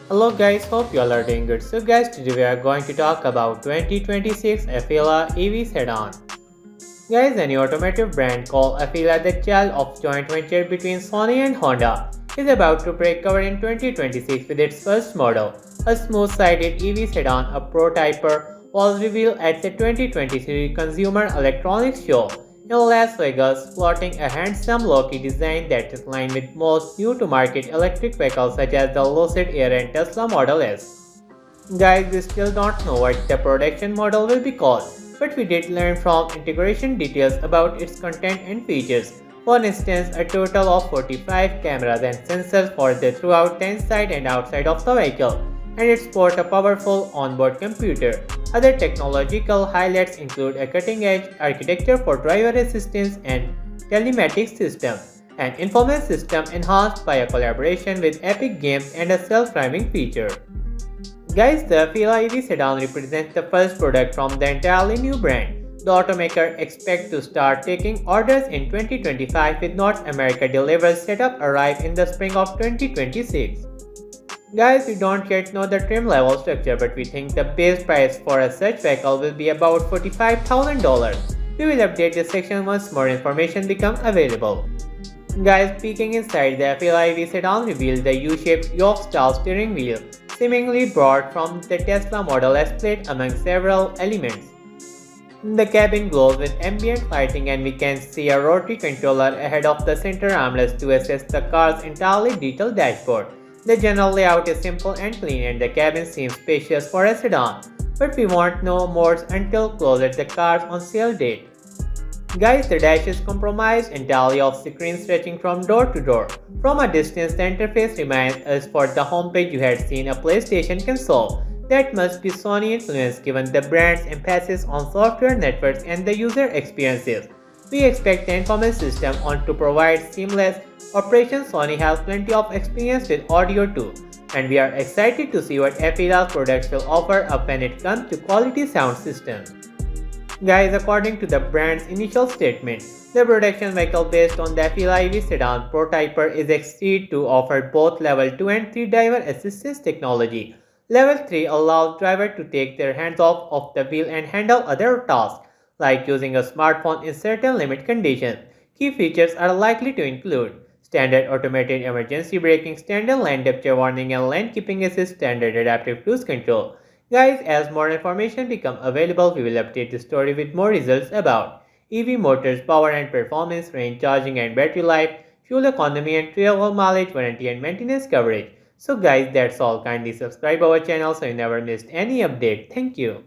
Hello guys, hope you all are doing good. So guys, today we are going to talk about 2026 Afeela EV Sedan. Guys, a new automotive brand called Afeela, the child of joint venture between Sony and Honda, is about to break cover in 2026 with its first model. A smooth-sided EV sedan, a prototyper, was revealed at the 2023 Consumer Electronics Show in Las Vegas, flaunting a handsome, low-key design that is in line with most new-to-market electric vehicles such as the Lucid Air and Tesla Model S. Guys, we still don't know what the production model will be called, but we did learn from integration details about its content and features. For instance, a total of 45 cameras and sensors for the throughout the inside and outside of the vehicle, and it sports a powerful onboard computer. Other technological highlights include a cutting-edge architecture for driver assistance and telematics system, an information system enhanced by a collaboration with Epic Games and a self-driving feature. Guys, the Afeela EV sedan represents the first product from the entirely new brand. The automaker expects to start taking orders in 2025 with North America deliveries set up arrive in the spring of 2026. Guys, we don't yet know the trim level structure, but we think the base price for a such vehicle will be about $45,000. We will update this section once more information becomes available. Guys, peeking inside, the Afeela EV sedan revealed the U-shaped yoke-style steering wheel, seemingly brought from the Tesla Model S plate among several elements. The cabin glows with ambient lighting and we can see a rotary controller ahead of the center armrest to assess the car's entirely detailed dashboard. The general layout is simple and clean and the cabin seems spacious for a sedan, but we won't know more until closer to the car's on sale date. Guys, the dash is comprised entirely of screens stretching from door to door. From a distance, the interface reminds us for the homepage you had seen a PlayStation console. That must be Sony influence given the brand's emphasis on software networks and the user experiences. We expect the information system on to provide seamless operation. Sony has plenty of experience with audio too, and we are excited to see what Afeela's products will offer up when it comes to quality sound systems. Guys, according to the brand's initial statement, the production vehicle based on the Afeela EV sedan prototyper is expected to offer both Level 2 and 3 driver assistance technology. Level 3 allows drivers to take their hands off of the wheel and handle other tasks, like using a smartphone in certain limit conditions. Key features are likely to include standard automated emergency braking, standard lane departure warning, and lane keeping assist, standard adaptive cruise control. Guys, as more information become available, we will update the story with more results about EV motors, power and performance, range charging and battery life, fuel economy and travel mileage, warranty and maintenance coverage. So guys, that's all. Kindly subscribe our channel so you never missed any update. Thank you.